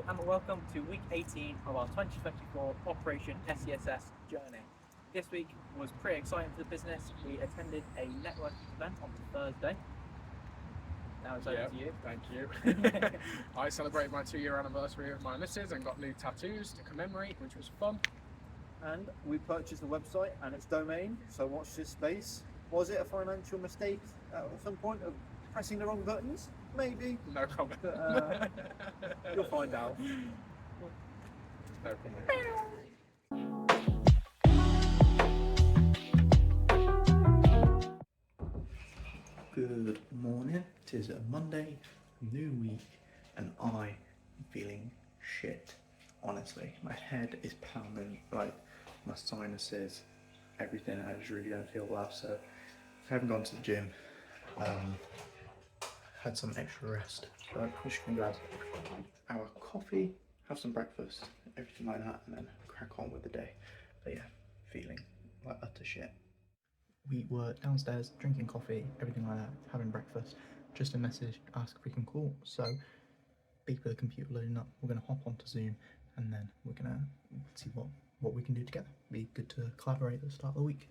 and welcome to week 18 of our 2024 Operation SCSS journey. This week was pretty exciting for the business. We attended a networking event on Thursday. Now it's over to you. Thank you. I celebrated my 2-year anniversary with my missus and got new tattoos to commemorate, which was fun. And we purchased the website and its domain, so watch this space. Was it a financial mistake at some point of pressing the wrong buttons? Maybe. No comment. But, you'll find out. No comment. Good morning. It is a Monday, new week, and I am feeling shit. Honestly, my head is pounding, like my sinuses, everything. I just really don't feel well, so I haven't gone to the gym. Had some extra rest, so I'm just gonna grab our coffee, have some breakfast, everything like that, and then crack on with the day. But yeah, feeling like utter shit. We were downstairs drinking coffee, everything like that, having breakfast. Just a message to ask if we can call. So, beep with the computer loading up. We're going to hop onto Zoom and then we're going to see what we can do together. Be good to collaborate at the start of the week.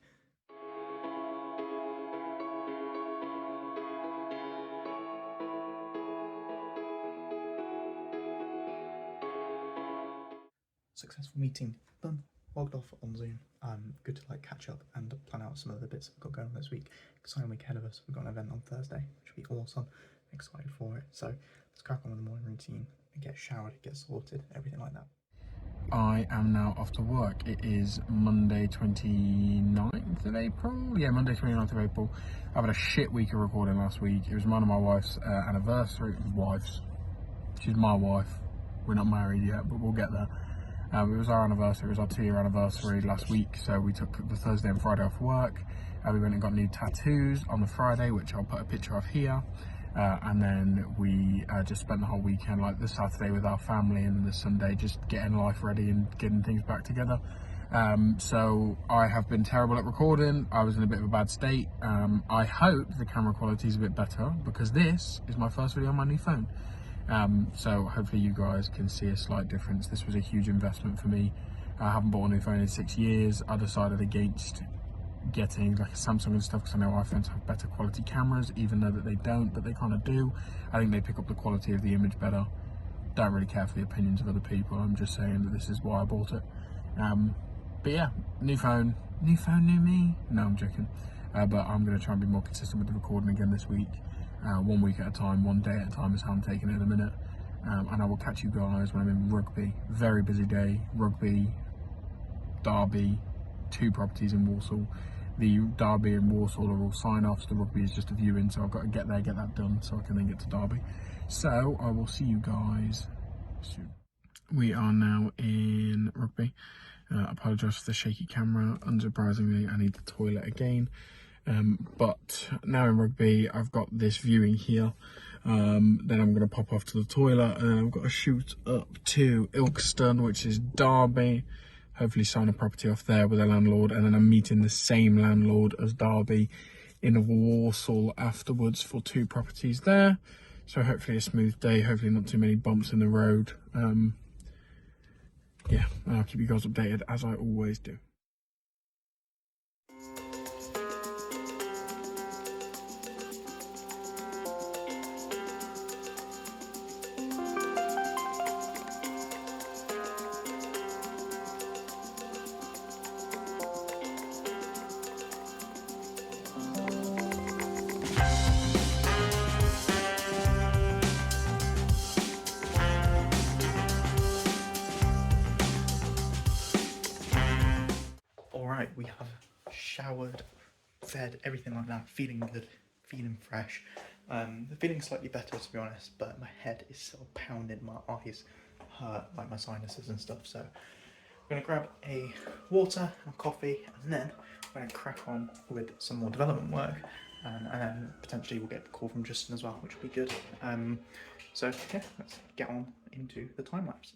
Successful meeting done. Logged off on Zoom. Good to catch up and plan out some of the bits we've got going on this week. Exciting week ahead of us. We've got an event on Thursday, which will be awesome. I'm excited for it. So let's crack on with the morning routine and get showered, get sorted, everything like that. I am now off to work. It is Monday 29th of April. Yeah, Monday 29th of April. I've had a shit week of recording last week. It was one of my wife's anniversary. Wife's. She's my wife. We're not married yet, but we'll get there. It was our anniversary, it was our 2-year anniversary last week, so we took the Thursday and Friday off work. We went and got new tattoos on the Friday, which I'll put a picture of here. And then we just spent the whole weekend, like the Saturday with our family, and then the Sunday just getting life ready and getting things back together. So I have been terrible at recording. I was in a bit of a bad state. I hope the camera quality is a bit better, because this is my first video on my new phone. So hopefully you guys can see a slight difference. This was a huge investment for me. I haven't bought a new phone in 6 years. I decided against getting like a Samsung and stuff, because I know iPhones have better quality cameras, even though that they don't, but they kind of do. I think they pick up the quality of the image better. Don't really care for the opinions of other people. I'm just saying that this is why I bought it. But yeah, new phone, new me. No, I'm joking. But I'm going to try and be more consistent with the recording again this week. 1 week at a time, 1 day at a time is how I'm taking it in a minute. And I will catch you guys when I'm in Rugby. Very busy day. Rugby, Derby, 2 properties in Walsall. The Derby and Walsall are all sign-offs. The Rugby is just a viewing, so I've got to get there, get that done, so I can then get to Derby. So I will see you guys soon. We are now in Rugby. Apologise for the shaky camera. Unsurprisingly, I need the toilet again. But now in Rugby, I've got this viewing here. Then I'm going to pop off to the toilet, and I've got to shoot up to Ilkeston, which is Derby. Hopefully sign a property off there with a landlord, and then I'm meeting the same landlord as Derby in Walsall afterwards for 2 properties there. So hopefully a smooth day, hopefully not too many bumps in the road. Yeah, I'll keep you guys updated as I always do. Alright, we have showered, fed, everything like that, feeling good, feeling fresh. Feeling slightly better, to be honest, but my head is still pounding, my eyes hurt, like my sinuses and stuff. So I'm going to grab a water and coffee, and then I'm going to crack on with some more development work, and then potentially we'll get a call from Justin as well, which will be good. So yeah, let's get on into the time lapse.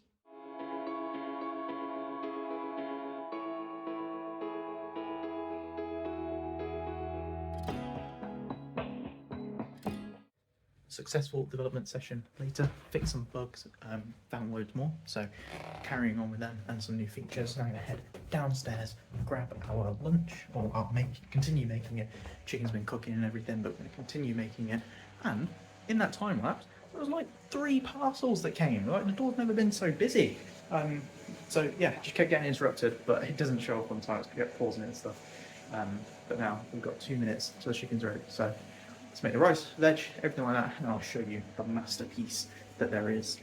successful development session later, fixed some bugs, found loads more, so carrying on with them and some new features. I'm going to head downstairs, grab our lunch, or I'll continue making it. Chicken's been cooking and everything, but we're going to continue making it. And in that time lapse, there was like 3 parcels that came. Like, the door's never been so busy. So yeah, just kept getting interrupted, but it doesn't show up on time, so we get pausing it and stuff. But now we've got 2 minutes till the chicken's ready. So let's make the rice, veg, everything like that, and I'll show you the masterpiece that there is.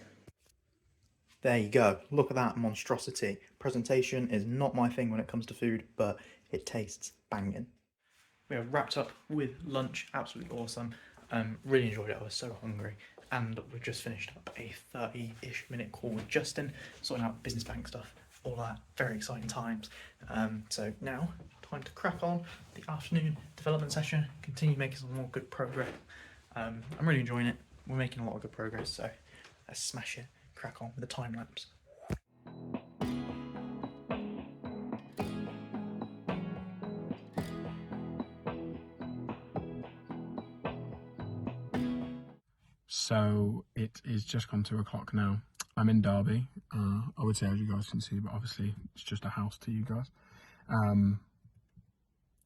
There you go. Look at that monstrosity. Presentation is not my thing when it comes to food, but it tastes banging. We are wrapped up with lunch. Absolutely awesome. Really enjoyed it. I was so hungry. And we've just finished up a 30-ish minute call with Justin, sorting out business bank stuff. All that. Very exciting times. So now, time to crack on the afternoon development session. Continue making some more good progress. I'm really enjoying it. We're making a lot of good progress. So let's smash it. Crack on with the time lapse. So it is just gone 2 o'clock now. I'm in Derby. I would say, as you guys can see, but obviously it's just a house to you guys.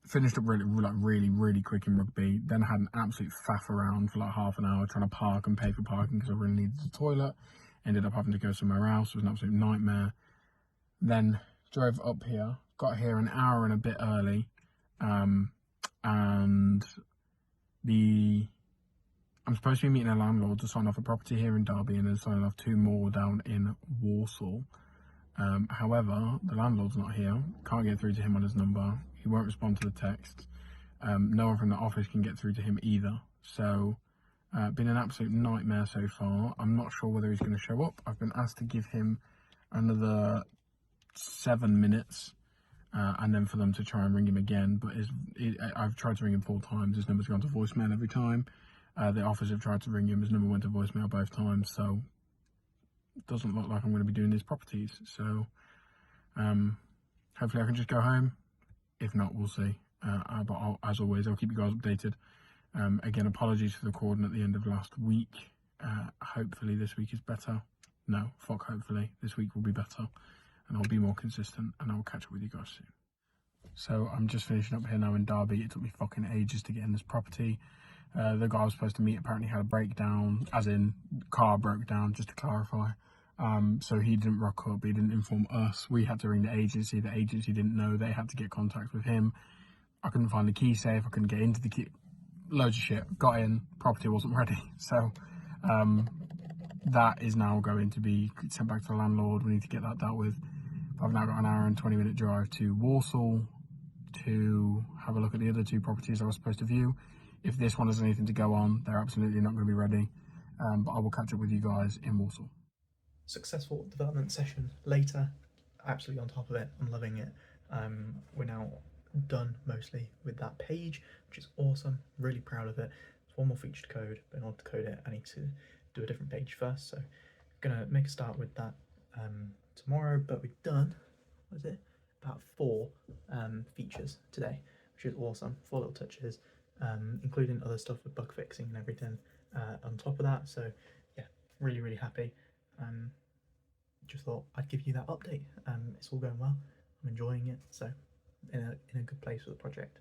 Finished up really quick in rugby. Then had an absolute faff around for like half an hour trying to park and pay for parking because I really needed the toilet. Ended up having to go somewhere else. It was an absolute nightmare. Then drove up here. Got here an hour and a bit early. And I'm supposed to be meeting a landlord to sign off a property here in Derby and then signing off 2 more down in Walsall. However, the landlord's not here. Can't get through to him on his number. He won't respond to the text. No one from the office can get through to him either. So, been an absolute nightmare so far. I'm not sure whether he's going to show up. I've been asked to give him another 7 minutes. And then for them to try and ring him again. But I've tried to ring him 4 times. His number's gone to voicemail every time. The office have tried to ring him. His number went to voicemail both times. So it doesn't look like I'm going to be doing these properties. So hopefully I can just go home. If not, we'll see. But as always, I'll keep you guys updated. Again, apologies for the recording at the end of last week. Hopefully this week is better. No, fuck hopefully. This week will be better. And I'll be more consistent, and I'll catch up with you guys soon. So I'm just finishing up here now in Derby. It took me fucking ages to get in this property. The guy I was supposed to meet apparently had a breakdown, as in car broke down, just to clarify. So he didn't rock up, he didn't inform us. We had to ring the agency didn't know, they had to get contact with him. I couldn't find the key safe, I couldn't get into the key, loads of shit. Got in, property wasn't ready. So that is now going to be sent back to the landlord. We need to get that dealt with. I've now got an hour and 20-minute drive to Walsall to have a look at the other 2 properties I was supposed to view. If this one has anything to go on, they're absolutely not going to be ready. But I will catch up with you guys in Walsall. Successful development session later. Absolutely on top of it. I'm loving it. We're now done mostly with that page, which is awesome. Really proud of it. There's 1 more feature to code, but in order to code it, I need to do a different page first. So I'm going to make a start with that tomorrow, but we've done, what is it, about 4 features today, which is awesome. 4 little touches, including other stuff with bug fixing and everything on top of that. So yeah, really happy. Just thought I'd give you that update. It's all going well. I'm enjoying it, so in a good place with the project.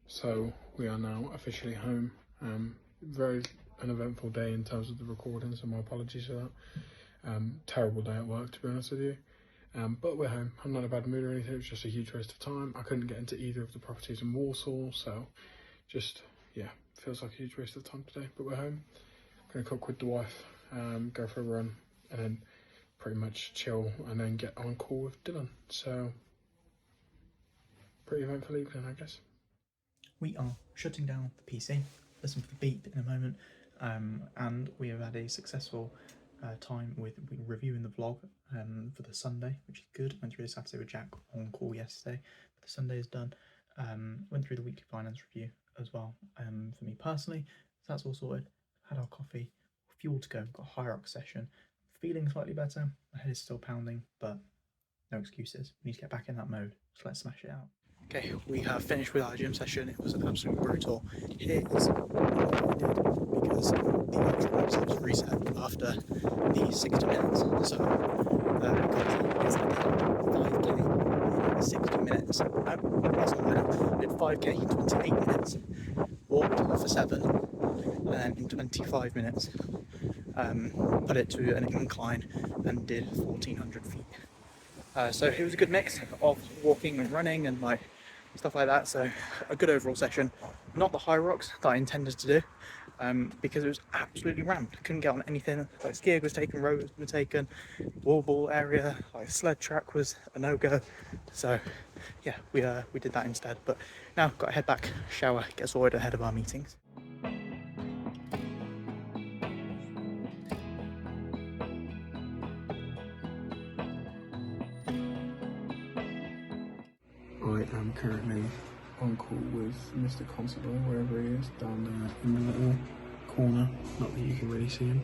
So we are now officially home. Very uneventful day in terms of the recording, so my apologies for that. Terrible day at work, to be honest with you. But we're home. I'm not in a bad mood or anything. It was just a huge waste of time. I couldn't get into either of the properties in Walsall, so just, yeah, feels like a huge waste of time today. But we're home. Gonna cook with the wife, go for a run, and then pretty much chill and then get on call with Dylan. So pretty eventful evening, I guess. We are shutting down the PC. Listen for the beep in a moment. And we have had a successful time with reviewing the vlog for the Sunday, which is good. Went through the Saturday with Jack on call yesterday, but the Sunday is done. Went through the weekly finance review as well for me personally, so that's all sorted. Had our coffee, fuel to go, got a high rock session, feeling slightly better. My head is still pounding, but no excuses. We need to get back in that mode, so let's smash it out. Okay, we have finished with our gym session. It was absolutely brutal. Here is what I did because the actual website reset after the 60 minutes. So, because it's like 5k in 60 minutes. No, that's not enough. I did 5k in 28 minutes, walked for 7, and then in 25 minutes, put it to an incline and did 1400 feet. So it was a good mix of walking and running and like stuff like that. So a good overall session. Not the high rocks that I intended to do, because it was absolutely rammed. Couldn't get on anything. Like skiing was taken, roads were taken, wall ball area, like sled track was a no-go. So yeah, we did that instead. But now got to head back, shower, get sorted ahead of our meetings. I am currently on call with Mr. Constable, wherever he is, down there in the little corner, not that you can really see him,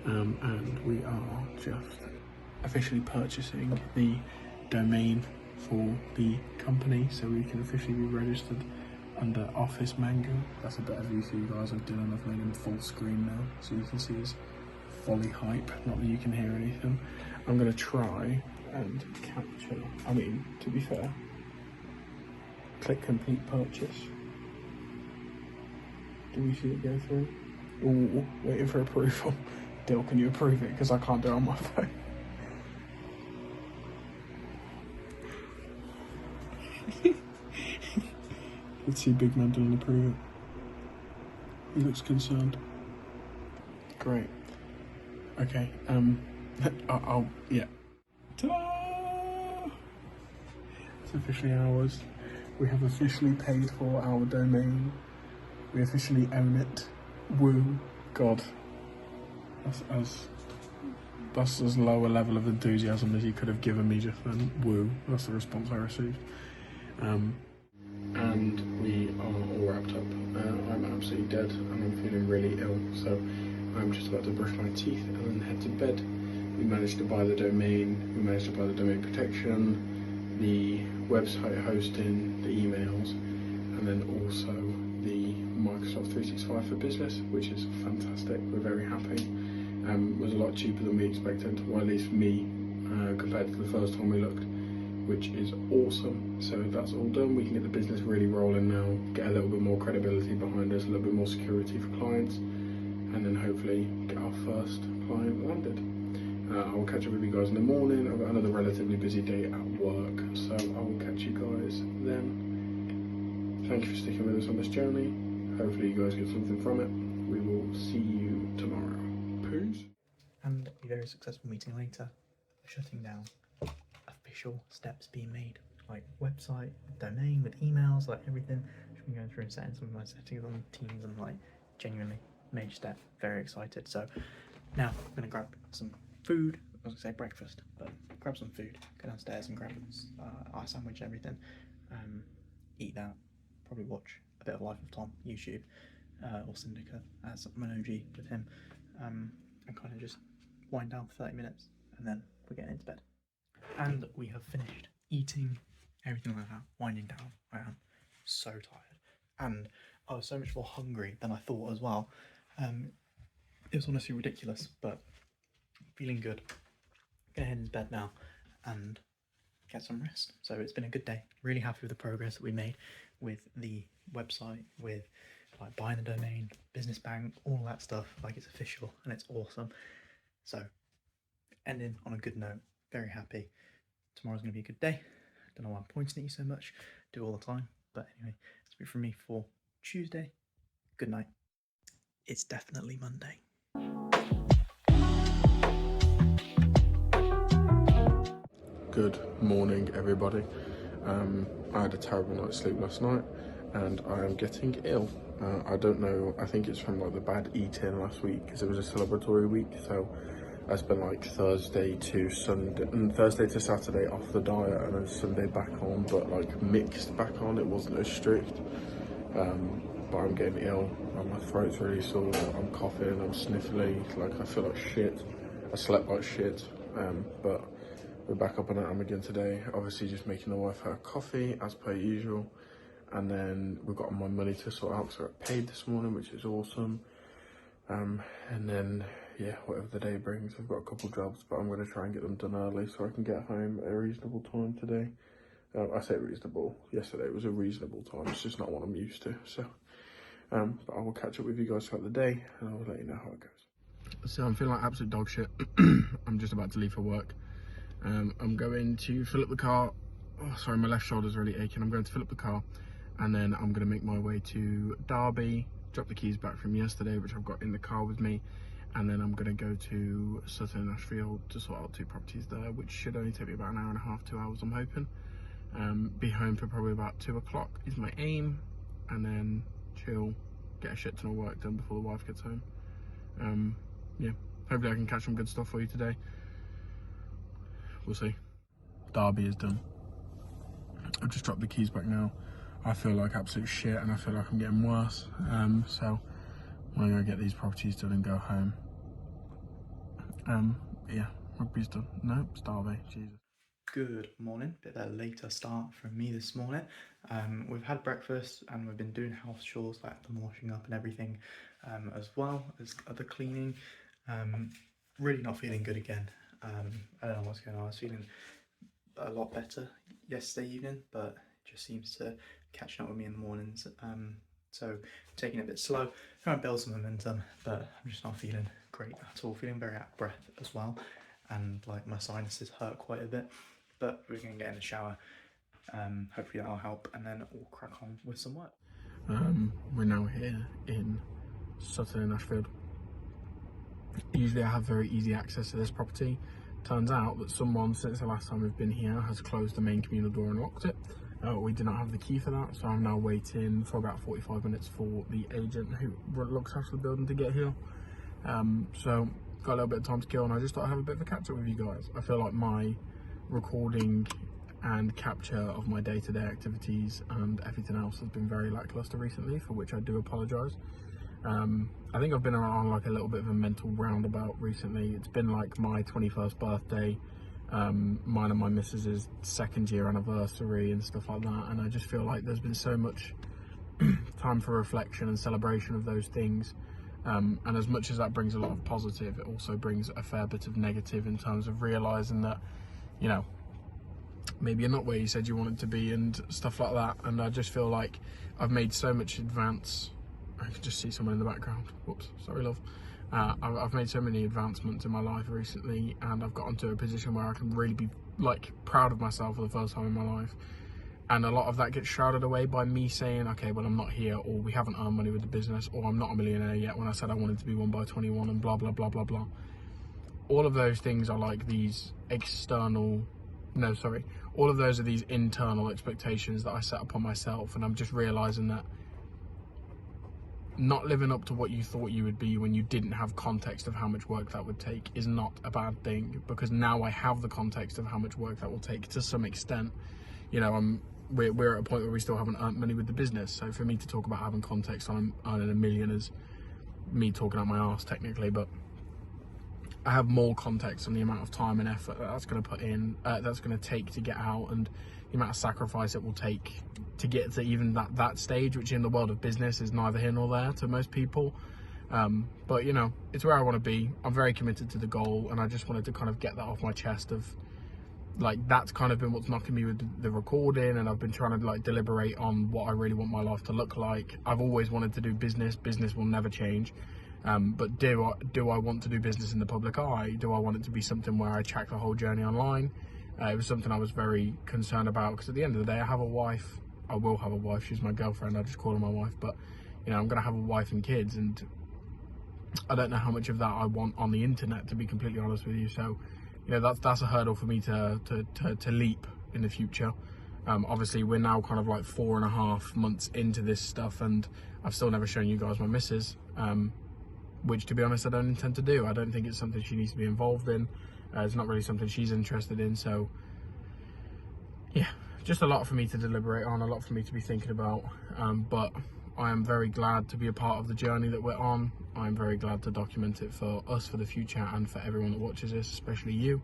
and we are just officially purchasing the domain for the company so we can officially be registered under Office Mango. That's a better view for you guys of Dylan. I've made him full screen now so you can see his folly hype, not that you can hear anything. I'm going to try and capture, I mean, to be fair, click complete purchase. Do we see it go through? Ooh, waiting for approval. Dill, can you approve it? Because I can't do it on my phone. Let's see Big Man doing approve it. He looks concerned. Great. Okay, I'll yeah. Ta-da! It's officially ours. We have officially paid for our domain. We officially own it. Woo. God. That's as low a level of enthusiasm as you could have given me just then. Woo. That's the response I received. And we are all wrapped up. I'm absolutely dead and I'm feeling really ill, so I'm just about to brush my teeth and then head to bed. We managed to buy the domain, we managed to buy the domain protection, the website hosting, the emails, and then also the Microsoft 365 for Business, which is fantastic. We're very happy. It was a lot cheaper than we expected, or at least me, compared to the first time we looked, which is awesome. So if that's all done, we can get the business really rolling now, get a little bit more credibility behind us, a little bit more security for clients, and then hopefully get our first client landed. I will catch up with you guys in the morning. I've got another relatively busy day at work, so I will catch you guys then. Thank you for sticking with us on this journey. Hopefully you guys get something from it. We will see you tomorrow. Peace. And a very successful meeting later, shutting down. Official steps being made, like website, domain with emails, like everything. Should be going through and setting some of my settings on Teams and like genuinely major step. Very excited. So now I'm gonna grab some food. I was gonna say breakfast, but grab some food. Go downstairs and grab our sandwich, everything. Eat that. Probably watch a bit of Life of Tom YouTube or Syndicate as I'm an OG with him, and kind of just wind down for 30 minutes, and then we're getting into bed. And we have finished eating, everything like that, winding down. I am so tired. And I was so much more hungry than I thought as well. It was honestly ridiculous, but feeling good. Gonna head into bed now and get some rest. So it's been a good day. Really happy with the progress that we made with the website, with like buying the domain, business bank, all that stuff. Like it's official and it's awesome. So ending on a good note. Very happy. Tomorrow's going to be a good day. Don't know why I'm pointing at you so much. Do all the time. But anyway, it's been from me for Tuesday. Good night. It's definitely Monday. Good morning, everybody. I had a terrible night's sleep last night and I am getting ill. I don't know, I think it's from like the bad eating last week because it was a celebratory week, so I spent like Thursday to Saturday off the diet and then Sunday back on, but like mixed back on. It wasn't as strict. But I'm getting ill. My throat's really sore. I'm coughing. I'm sniffly. Like I feel like shit. I slept like shit. But we're back up and at 'em again today. Obviously just making the wife her coffee as per usual. And then we've got my money to sort out, so I paid this morning, which is awesome. And then, yeah, whatever the day brings. I've got a couple jobs, but I'm going to try and get them done early so I can get home at a reasonable time today. I say reasonable. Yesterday was a reasonable time. It's just not what I'm used to. So, but I will catch up with you guys throughout the day, and I will let you know how it goes. So I'm feeling like absolute dog shit. I'm just about to leave for work. I'm going to fill up the car. Oh, sorry, my left shoulder's really aching. I'm going to fill up the car, and then I'm going to make my way to Derby, drop the keys back from yesterday, which I've got in the car with me, and then I'm going to go to Sutton and Ashfield to sort out 2 properties there, which should only take me about an hour and a half, 2 hours, I'm hoping. Be home for probably about 2 o'clock is my aim, and then chill, get a shit ton of work done before the wife gets home. Yeah, hopefully I can catch some good stuff for you today. We'll see. Derby is done. I've just dropped the keys back now. I feel like absolute shit, and I feel like I'm getting worse. So I'm gonna go get these properties done and go home. Yeah, rugby's done. No, it's Derby. Jesus. Good morning. Bit of a later start from me this morning. We've had breakfast and we've been doing house chores like the washing up and everything, as well as other cleaning. Really not feeling good again. I don't know what's going on. I was feeling a lot better yesterday evening, but it just seems to catching up with me in the mornings. So taking it a bit slow, trying to build some momentum, but I'm just not feeling great at all. Feeling very out of breath as well, and like my sinuses hurt quite a bit. But we're gonna get in the shower. Hopefully that'll help, and then we'll crack on with some work. We're now here in Sutton and Ashfield. Usually I have very easy access to this property. Turns out that someone, since the last time we've been here, has closed the main communal door and locked it. We did not have the key for that, so I'm now waiting for about 45 minutes for the agent who looks after the building to get here. So got a little bit of time to kill, and I just thought I'd have a bit of a catch up with you guys. I feel like my recording and capture of my day-to-day activities and everything else has been very lackluster recently, for which I do apologise. I think I've been on like a little bit of a mental roundabout recently. It's been like my 21st birthday, mine and my missus's 2nd year anniversary and stuff like that, and I just feel like there's been so much time for reflection and celebration of those things, and as much as that brings a lot of positive, it also brings a fair bit of negative in terms of realising that, you know, maybe you're not where you said you wanted to be and stuff like that. And I just feel like I've made so much advance. I can just see someone in the background. Whoops, sorry love. I've made so many advancements in my life recently, and I've gotten to a position where I can really be like proud of myself for the first time in my life. And a lot of that gets shrouded away by me saying, okay, well, I'm not here, or we haven't earned money with the business, or I'm not a millionaire yet when I said I wanted to be one by 21, and blah, blah, blah, blah, blah. All of those things are like these all of those are these internal expectations that I set upon myself, and I'm just realising that not living up to what you thought you would be when you didn't have context of how much work that would take is not a bad thing, because now I have the context of how much work that will take to some extent. You know, we're at a point where we still haven't earned money with the business, so for me to talk about having context on earning $1 million is me talking out my arse technically, but I have more context on the amount of time and effort that's going to put in, that's going to take to get out, and the amount of sacrifice it will take to get to even that stage, which in the world of business is neither here nor there to most people. But you know, it's where I want to be. I'm very committed to the goal, and I just wanted to kind of get that off my chest of like, that's kind of been what's knocking me with the recording, and I've been trying to like deliberate on what I really want my life to look like. I've always wanted to do business. Business will never change. But do I want to do business in the public eye? Do I want it to be something where I track the whole journey online? It was something I was very concerned about, because at the end of the day, I have a wife. I will have a wife. She's my girlfriend. I just call her my wife. But you know, I'm going to have a wife and kids, and I don't know how much of that I want on the internet, to be completely honest with you. So, you know, that's a hurdle for me to leap in the future. Obviously, we're now kind of like 4.5 months into this stuff, and I've still never shown you guys my missus. Which, to be honest, I don't intend to do. I don't think it's something she needs to be involved in. It's not really something she's interested in. So, yeah, just a lot for me to deliberate on, a lot for me to be thinking about. But I am very glad to be a part of the journey that we're on. I'm very glad to document it for us for the future, and for everyone that watches this, especially you.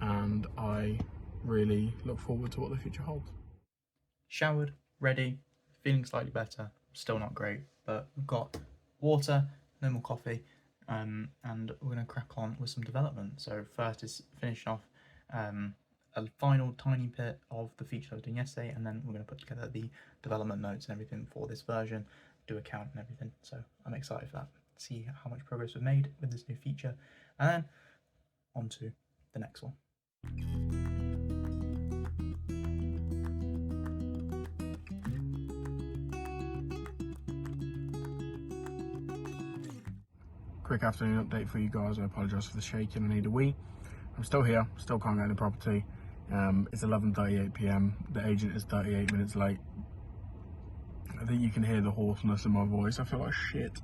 and I really look forward to what the future holds. Showered, ready, feeling slightly better, still not great, but we've got water, no more coffee, and we're going to crack on with some development. So first is finishing off a final tiny bit of the feature I was doing yesterday, and then we're going to put together the development notes and everything for this version, do a count and everything. So I'm excited for that, see how much progress we've made with this new feature, and then on to the next one. Quick afternoon update for you guys. I apologise for the shaking. I need a wee. I'm still here, still can't get in the property. It's 11:38 p.m. The agent is 38 minutes late. I think you can hear the hoarseness in my voice. I feel like shit.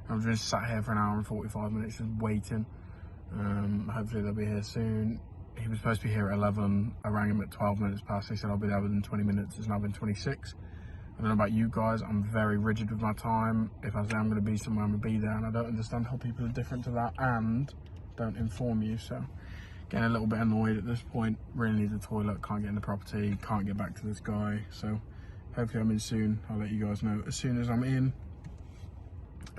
I've just sat here for an hour and 45 minutes just waiting. Hopefully they'll be here soon. He was supposed to be here at 11. I rang him at 12 minutes past. He said I'll be there within 20 minutes. It's now been 26. I don't know about you guys, I'm very rigid with my time. If I say I'm going to be somewhere, I'm going to be there, and I don't understand how people are different to that and don't inform you. So getting a little bit annoyed at this point. Really need the toilet, can't get in the property, can't get back to this guy. So hopefully I'm in soon. I'll let you guys know as soon as I'm in.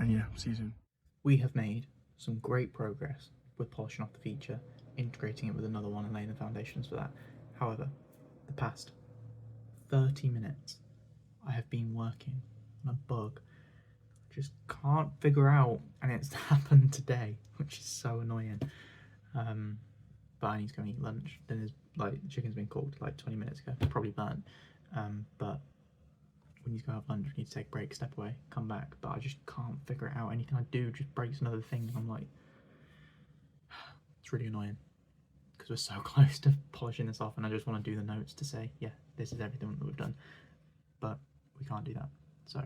And yeah, see you soon. We have made some great progress with polishing off the feature, integrating it with another one and laying the foundations for that. However, the past 30 minutes I have been working on a bug I just can't figure out, and it's happened today, which is so annoying. But I need to go and eat lunch. Dinner's like, the chicken's been cooked like 20 minutes ago, probably burnt. But we need to go have lunch, we need to take a break, step away, come back. But I just can't figure it out. Anything I do just breaks another thing, and I'm like, it's really annoying because we're so close to polishing this off, and I just want to do the notes to say, yeah, this is everything that we've done. But we can't do that. So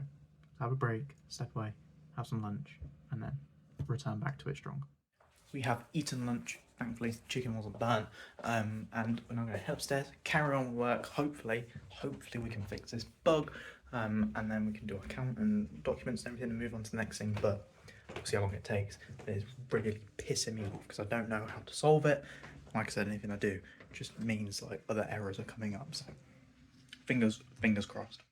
have a break, step away, have some lunch, and then return back to it strong. We have eaten lunch. Thankfully, the chicken wasn't burnt. And we're now going to head upstairs, carry on with work. Hopefully we can fix this bug. And then we can do our count and documents and everything and move on to the next thing. But we'll see how long it takes. It's really pissing me off because I don't know how to solve it. Like I said, anything I do just means like other errors are coming up. So fingers crossed.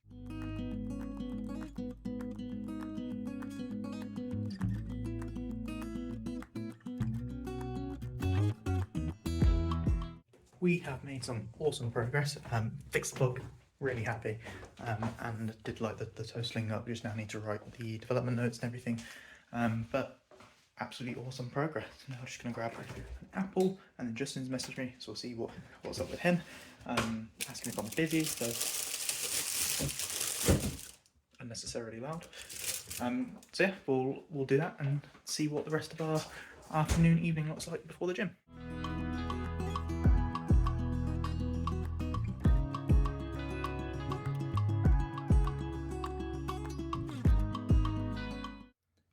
We have made some awesome progress. Fixed the bug, really happy, and did like the toastling up. Just now need to write the development notes and everything. But absolutely awesome progress. Now I'm just gonna grab an apple, and then Justin's messaged me, so we'll see what's up with him. Asking if I'm busy, so unnecessarily loud. So yeah, we'll do that and see what the rest of our afternoon, evening looks like before the gym.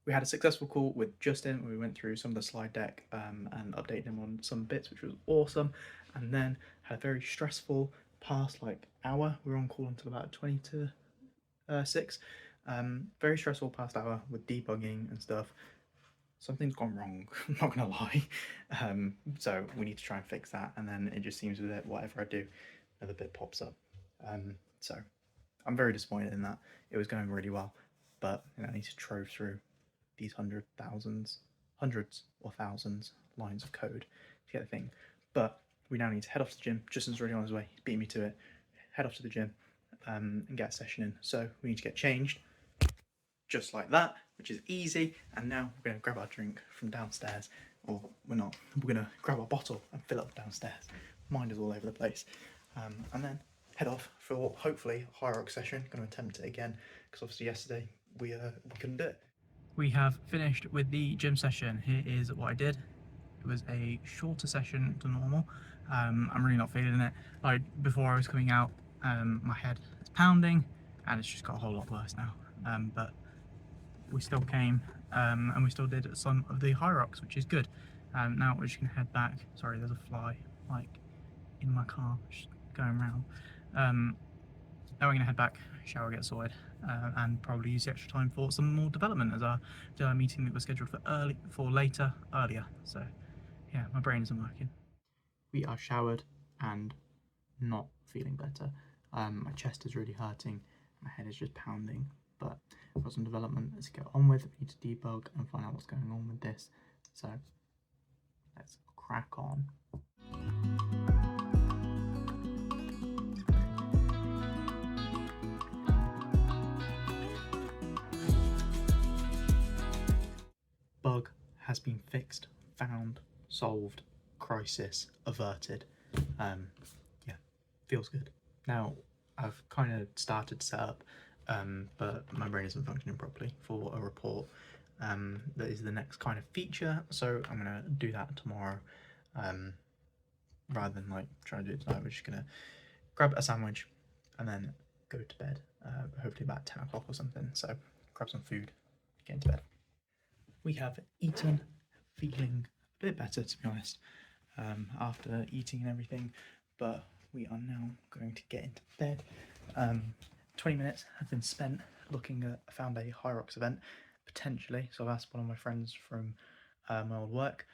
We had a successful call with Justin where we went through some of the slide deck and updated him on some bits, which was awesome. And then had a very stressful past like hour. We were on call until about 20 to 6. Very stressful past hour with debugging and stuff. Something's gone wrong, I'm not gonna lie. So we need to try and fix that. And then it just seems that whatever I do, another bit pops up. So I'm very disappointed in that. It was going really well, but I need to trove through these hundreds or thousands lines of code to get the thing. But we now need to head off to the gym. Justin's already on his way, he's beating me to it. Head off to the gym and get a session in. So we need to get changed, just like that, which is easy. And now we're gonna grab our drink from downstairs, or we're not, we're gonna grab our bottle and fill up downstairs. Mind is all over the place. And then head off for hopefully a high rock session. Gonna attempt it again, because obviously yesterday we couldn't do it. We have finished with the gym session. Here is what I did. It was a shorter session to normal. I'm really not feeling it. Like before I was coming out, my head is pounding and it's just got a whole lot worse now. But we still came and we still did some of the high rocks, which is good. Now we're just gonna head back. Sorry, there's a fly like in my car just going around. Now we're gonna head back, shower, get sorted, and probably use the extra time for some more development as our meeting that was scheduled for earlier. So yeah, my brain isn't working. we are showered and not feeling better. My chest is really hurting, my head is just pounding, but I've got some development to get on with. We need to debug and find out what's going on with this. So let's crack on. Bug has been fixed, found, solved, crisis averted. Yeah, feels good. Now, I've kind of started to set up, but my brain isn't functioning properly for a report that is the next kind of feature, so I'm going to do that tomorrow. Rather than like trying to do it tonight, we're just going to grab a sandwich and then go to bed, hopefully about 10 o'clock or something. So grab some food, get into bed. We have eaten, feeling a bit better to be honest, after eating and everything, but we are now going to get into bed. 20 minutes have been spent looking at, I found a High Rocks event, potentially, so I've asked one of my friends from my old work,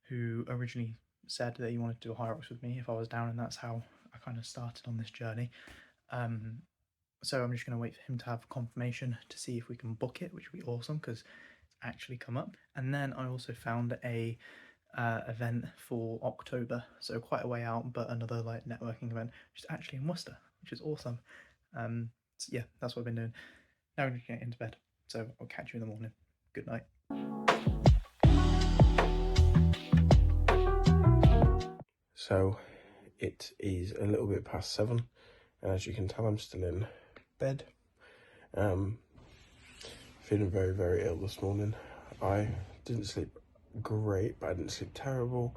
who originally said that he wanted to do a High Rocks with me if I was down, and that's how I kind of started on this journey. So I'm just going to wait for him to have confirmation to see if we can book it, which would be awesome because actually come up. And then I also found a event for October, so quite a way out, but another like networking event, which is actually in Worcester, which is awesome. So yeah, that's what I've been doing. Now I'm going to get into bed, so I'll catch you in the morning. Good night. So it is a little bit past 7, and as you can tell, I'm still in bed. Feeling very, very ill this morning. I didn't sleep great, but I didn't sleep terrible.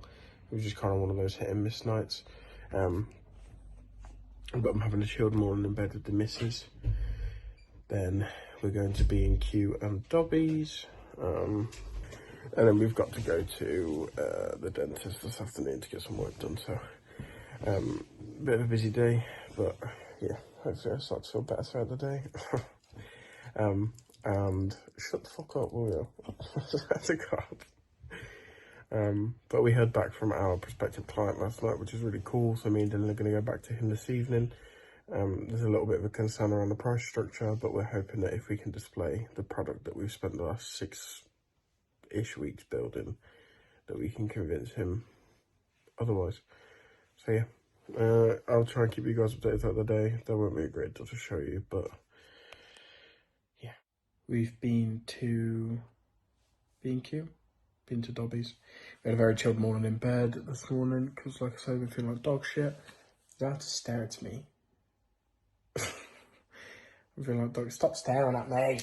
It was just kind of one of those hit and miss nights. But I'm having a chilled morning in bed with the missus. Then we're going to B&Q and Dobby's. And then we've got to go to the dentist this afternoon to get some work done. So, bit of a busy day, but yeah, hopefully I'll start to feel better throughout the day. And shut the fuck up, will you? That's a God. But we heard back from our prospective client last night, which is really cool. So me and Dylan are going to go back to him this evening. There's a little bit of a concern around the price structure, but we're hoping that if we can display the product that we've spent the last 6-ish weeks building, that we can convince him otherwise. So yeah, I'll try and keep you guys updated throughout the day. There won't be a great deal to show you, but yeah. We've been to B&Q, been to Dobby's. We had a very chilled morning in bed this morning, because like I said, we're feeling like dog shit. You have to stare at me. I'm feeling like dog. Stop staring at me.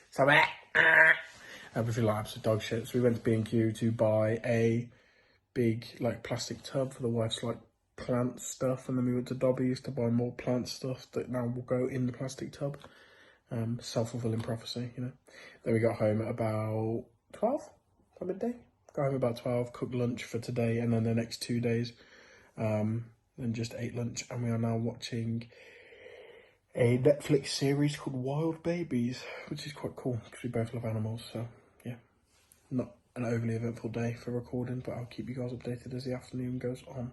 Stop it. I feel like absolute dog shit. So we went to B&Q to buy a big like plastic tub for the wife's like plant stuff, and then we went to Dobby's to buy more plant stuff that now will go in the plastic tub. Self-fulfilling prophecy, you know. Then we got home at about 12 at midday. Got home about 12, cooked lunch for today and then the next 2 days. Then just ate lunch, and we are now watching a Netflix series called Wild Babies, which is quite cool because we both love animals. So yeah, not an overly eventful day for recording, but I'll keep you guys updated as the afternoon goes on.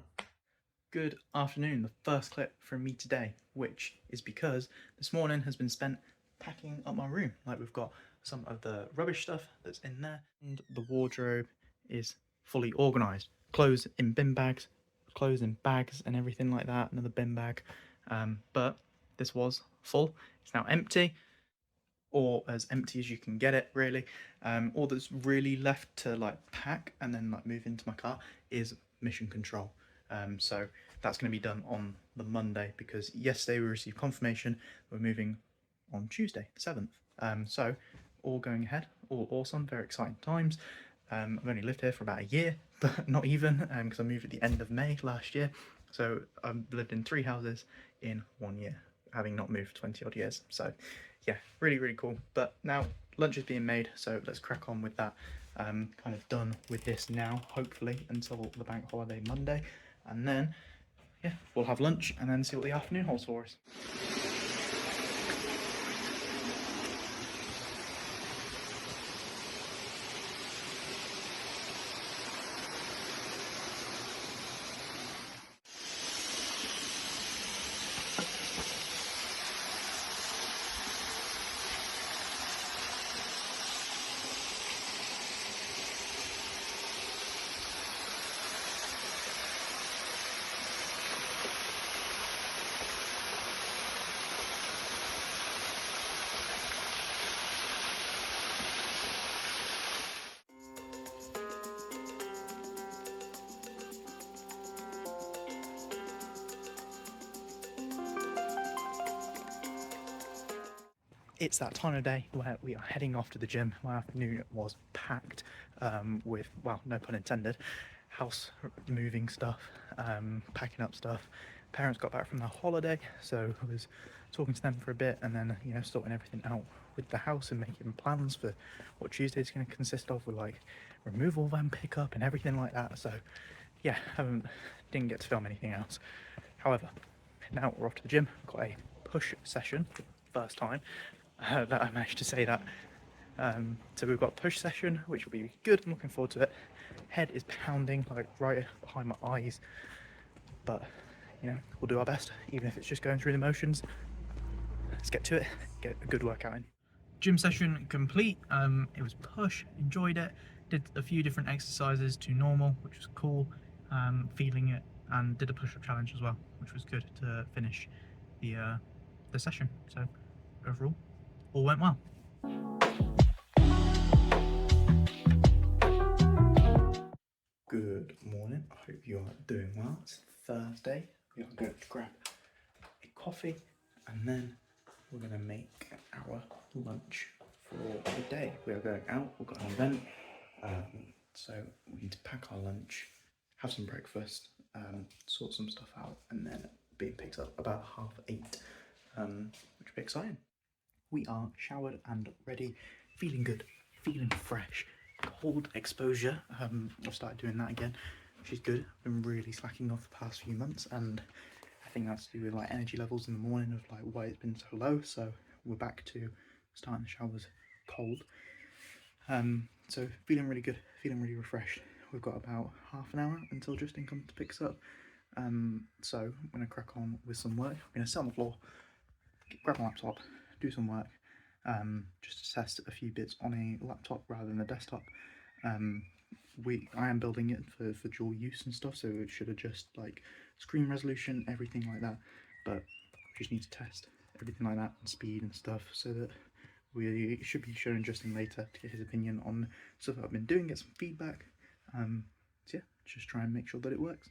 Good afternoon. The first clip from me today, which is because this morning has been spent packing up my room. Like, we've got some of the rubbish stuff that's in there, and the wardrobe is fully organised. Clothes in bin bags, clothes in bags and everything like that, another bin bag. But this was full. It's now empty, or as empty as you can get it, really. All that's really left to like pack and then like move into my car is mission control. So that's going to be done on the Monday, because yesterday we received confirmation we're moving on Tuesday the 7th. So all going ahead, all awesome, very exciting times. I've only lived here for about a year, but not even, because I moved at the end of May last year. So I've lived in 3 houses in 1 year, having not moved for 20 odd years. So yeah, really, really cool. But now lunch is being made, so let's crack on with that. Kind of done with this now, hopefully, until the bank holiday Monday. And then, yeah, we'll have lunch and then see what the afternoon holds for us. it's that time of day where we are heading off to the gym. My afternoon was packed with, well, no pun intended, house moving stuff, packing up stuff. Parents got back from their holiday, so I was talking to them for a bit, and then, you know, sorting everything out with the house and making plans for what Tuesday's going to consist of, with like removal van pickup and everything like that. So yeah, didn't get to film anything else. However, now we're off to the gym. We've got a push session for the first time that I managed to say that. So we've got a push session, which will be good. I'm looking forward to it. Head is pounding like right behind my eyes, but you know, we'll do our best, even if it's just going through the motions. Let's get to it, get a good workout in. Gym session complete. It was push, enjoyed it, did a few different exercises to normal, which was cool, feeling it, and did a push-up challenge as well, which was good to finish the session. So overall, all went well. Good morning, I hope you are doing well. It's Thursday. We are going to grab a coffee and then we're going to make our lunch for the day. We are going out, we've got an event, so we need to pack our lunch, have some breakfast, sort some stuff out, and then being picked up about 8:30, which will be exciting. We are showered and ready, feeling good, feeling fresh. Cold exposure, I've started doing that again, which is good. I've been really slacking off the past few months, and I think that's to do with like energy levels in the morning of like why it's been so low. So we're back to starting the showers cold. So feeling really good, feeling really refreshed. We've got about half an hour until Justin comes to pick us up. So I'm gonna crack on with some work. I'm gonna sit on the floor, grab my laptop, do some work. Just to test a few bits on a laptop rather than a desktop. I am building it for dual use and stuff, so it should adjust like screen resolution, everything like that, but we just need to test everything like that and speed and stuff, so that we should be showing Justin later to get his opinion on stuff that I've been doing, get some feedback. So yeah, just try and make sure that it works.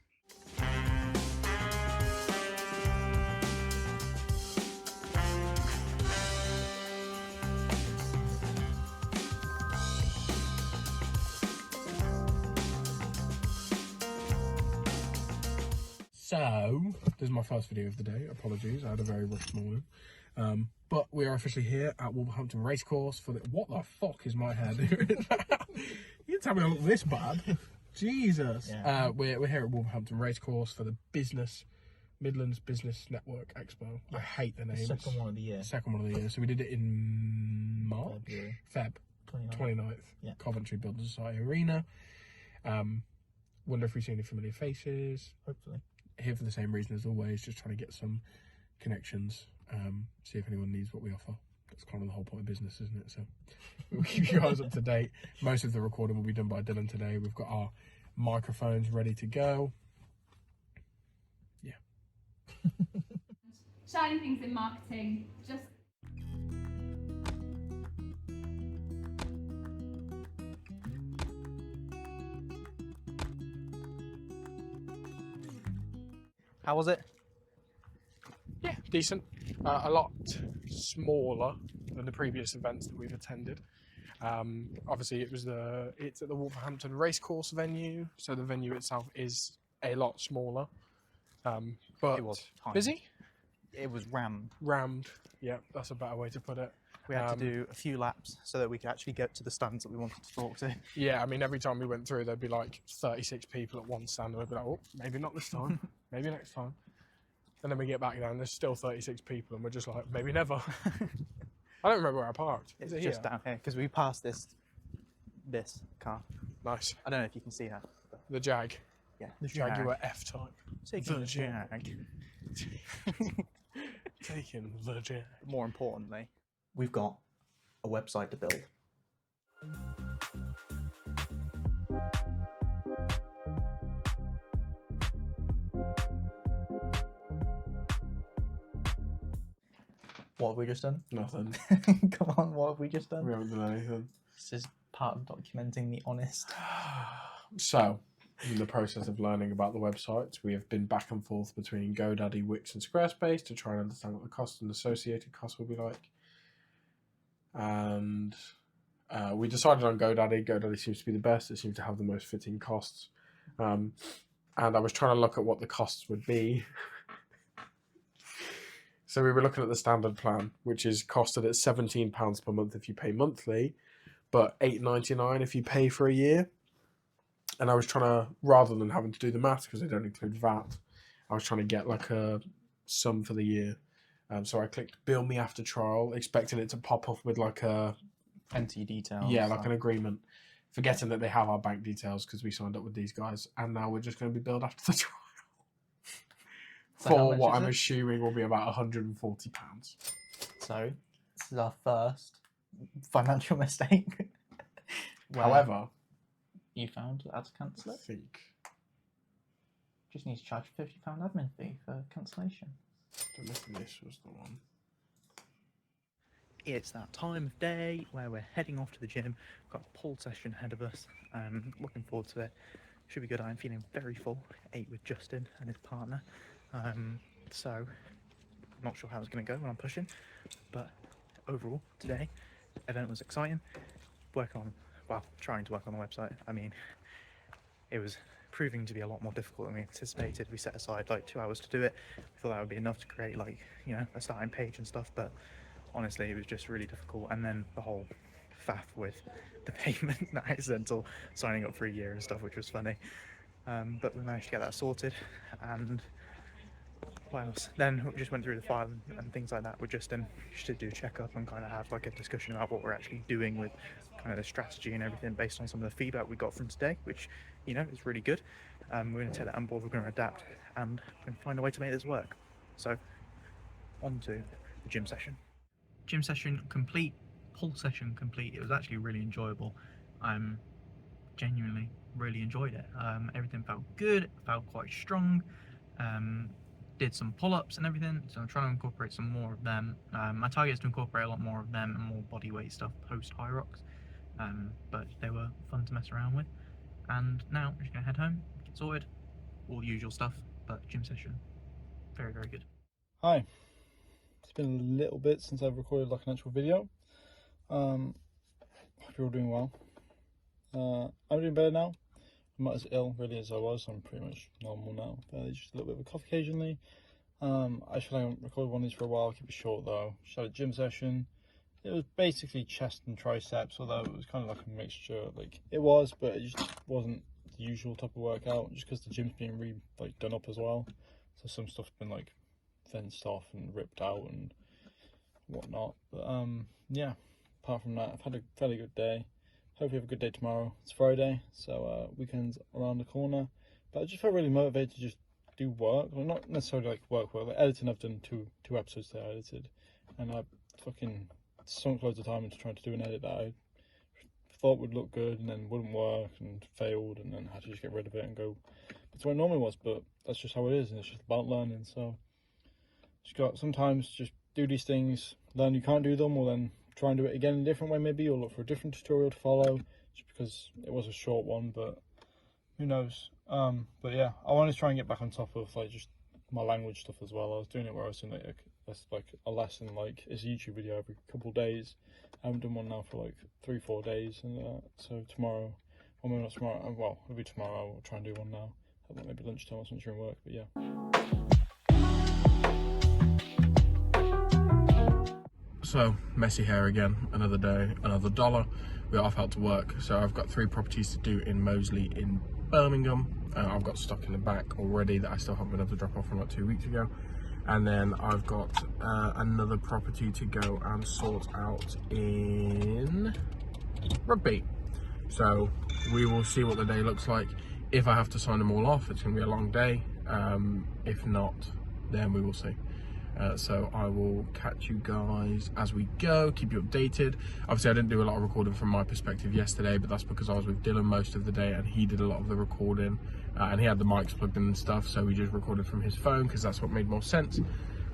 So, this is my first video of the day. Apologies, I had a very rushed morning. But we are officially here at Wolverhampton Racecourse for the... What the fuck is my hair doing? You didn't tell me I look this bad. Jesus. Yeah. We're here at Wolverhampton Racecourse for the Midlands Business Network Expo. I hate the name. Second one of the year. Second one of the year. So we did it in March? Feb. 29th. Yeah. Coventry Building Society Arena. Wonder if we've seen any familiar faces. Hopefully. Here for the same reason as always, just trying to get some connections, see if anyone needs what we offer. That's kind of the whole point of business, isn't it? So we'll keep you guys up to date. Most of the recording will be done by Dylan today. We've got our microphones ready to go. Yeah. Shiny things in marketing, just How was it? Yeah, decent. A lot smaller than the previous events that we've attended. Obviously, it's at the Wolverhampton Racecourse venue, so the venue itself is a lot smaller. But It was tiny. busy. It was rammed. Rammed. Yeah, that's a better way to put it. We had to do a few laps so that we could actually get to the stands that we wanted to talk to. Yeah, I mean, every time we went through, there'd be like 36 people at one stand, and we'd be like, oh, maybe not this time, maybe next time. And then we get back there, and there's still 36 people, and we're just like, maybe never. I don't remember where I parked. It's Is it just here? down here, because we passed this car. Nice. I don't know if you can see that. The Jag. Yeah, The Jaguar F-Type. Taking The the Jag. Jag. Taking the Jag. More importantly, we've got a website to build. What have we just done? Nothing. Come on, what have we just done? We haven't done anything. This is part of documenting the honest. So, in the process of learning about the websites, we have been back and forth between GoDaddy, Wix and Squarespace to try and understand what the cost and associated costs will be like. and we decided on GoDaddy. GoDaddy seems to be the best. It seems to have the most fitting costs. And I was trying to look at what the costs would be. So we were looking at the standard plan, which is costed at £17 per month if you pay monthly, but $8.99 if you pay for a year. And I was trying to, rather than having to do the maths because they don't include VAT, I was trying to get like a sum for the year. So I clicked Bill Me After Trial, expecting it to pop up with like a... Plenty details. Yeah, like an agreement. Forgetting that they have our bank details because we signed up with these guys. And now we're just going to be billed after the trial. So how For much what is I'm it? assuming will be about £140. So this is our first financial mistake. Where However, you found how to cancel I it. think... Just need to charge £50 admin fee for cancellation. I don't know if this was the one. It's that time of day where we're heading off to the gym. We've got a pull session ahead of us. Looking forward to it. Should be good. I'm feeling very full. Ate with Justin and his partner. So I'm not sure how it's going to go when I'm pushing, but overall today event was exciting. Trying to work on the website. I mean, it was proving to be a lot more difficult than we anticipated. We set aside like 2 hours to do it. We thought that would be enough to create like, you know, a starting page and stuff, but honestly it was just really difficult. And then the whole faff with the payment, the accidental signing up for a year and stuff, which was funny. But we managed to get that sorted. And what else? Then we just went through the file and things like that with Justin, just to do a checkup and kind of have like a discussion about what we're actually doing with kind of the strategy and everything based on some of the feedback we got from today, which, you know, is really good. We're going to take that on board, we're going to adapt and we're going to find a way to make this work. So on to the gym session. Gym session complete, pull session complete. It was actually really enjoyable. Genuinely really enjoyed it. Everything felt good, felt quite strong. Did some pull-ups and everything, so I'm trying to incorporate some more of them. My target is to incorporate a lot more of them and more body weight stuff post high rocks, but they were fun to mess around with. And now I'm just gonna head home, get sorted, all the usual stuff, but gym session, very, very good. Hi, it's been a little bit since I've recorded like an actual video. Hope you're all doing well. I'm doing better now. I'm not as ill really as I was. I'm pretty much normal now, but just a little bit of a cough occasionally. I should have recorded one of these for a while. I'll keep it short though. Just had a gym session. It was basically chest and triceps, although it was kind of like a mixture. Like it was, but it just wasn't the usual type of workout. Just because the gym's being done up as well, so some stuff's been like fenced off and ripped out and whatnot. But yeah. Apart from that, I've had a fairly good day. Hopefully have a good day tomorrow. It's Friday, so weekend's around the corner. But I just felt really motivated to just do work. Well, not necessarily like work. Like editing, I've done two episodes that I edited. And I fucking sunk loads of time into trying to do an edit that I thought would look good and then wouldn't work and failed, and then had to just get rid of it and go that's what it normally was. But that's just how it is, and it's just about learning. So just got sometimes just do these things, learn you can't do them, or then try and do it again in a different way maybe, or look for a different tutorial to follow, just because it was a short one, but who knows. But yeah, I want to try and get back on top of like just my language stuff as well. I was doing it where I was doing like a lesson, like it's a YouTube video every couple of days. I haven't done one now for like 3-4 days, and so tomorrow, or maybe not tomorrow, well it'll be tomorrow, I'll try and do one now at maybe lunchtime or something during work. But yeah. So, messy hair again, another day, another dollar. We're off out to work. So I've got 3 properties to do in Moseley in Birmingham. I've got stuck in the back already that I still haven't been able to drop off from like 2 weeks ago. And then I've got another property to go and sort out in Rugby. So we will see what the day looks like. If I have to sign them all off, it's gonna be a long day. If not, then we will see. So I will catch you guys as we go, keep you updated. Obviously I didn't do a lot of recording from my perspective yesterday, but that's because I was with Dylan most of the day and he did a lot of the recording, and he had the mics plugged in and stuff, so we just recorded from his phone because that's what made more sense.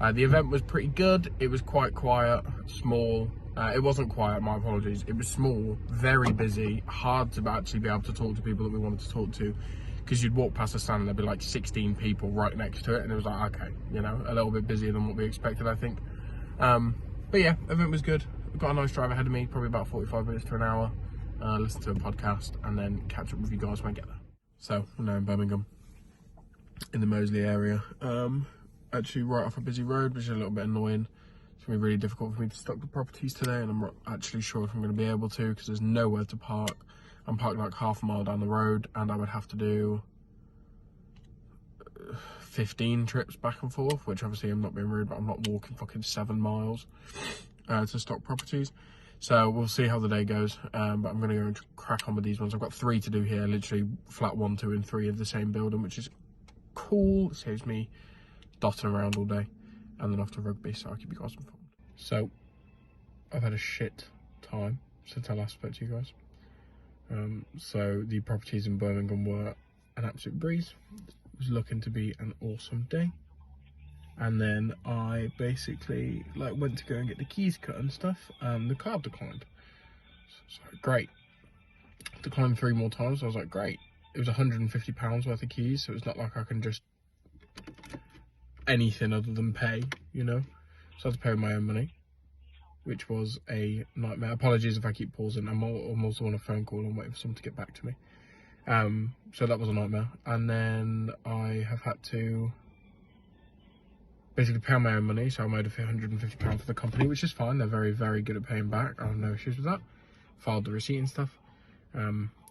The event was pretty good. It was quite quiet, small. It wasn't quiet, my apologies. It was small, very busy, hard to actually be able to talk to people that we wanted to talk to, because you'd walk past a stand and there'd be like 16 people right next to it, and it was like, okay, you know, a little bit busier than what we expected, I think. But yeah, event was good. I've got a nice drive ahead of me, probably about 45 minutes to an hour. Listen to a podcast and then catch up with you guys when I get there. So, we're now in Birmingham, in the Moseley area. Actually right off a busy road, which is a little bit annoying. It's going to be really difficult for me to stock the properties today, and I'm not actually sure if I'm going to be able to, because there's nowhere to park. I'm parked like half a mile down the road, and I would have to do 15 trips back and forth, which obviously I'm not being rude, but I'm not walking fucking 7 miles to stock properties. So we'll see how the day goes, but I'm going to go and crack on with these ones. I've got 3 to do here, literally flat 1, 2 and 3 of the same building, which is cool. It saves me dotting around all day, and then off to rugby, so I'll keep you guys informed. So I've had a shit time since I last spoke to you guys. So the properties in Birmingham were an absolute breeze. It was looking to be an awesome day. And then I basically went to go and get the keys cut and stuff, and the card declined. So great. Declined 3 more times. I was like, great. It was £150 worth of keys, so it's not like I can just anything other than pay, you know. So I had to pay with my own money, which was a nightmare. Apologies if I keep pausing. I'm also on a phone call and waiting for someone to get back to me. So that was a nightmare. And then I have had to basically pay my own money, so I'm owed £150 for the company, which is fine. They're very, very good at paying back. I have no issues with that. Filed the receipt and stuff.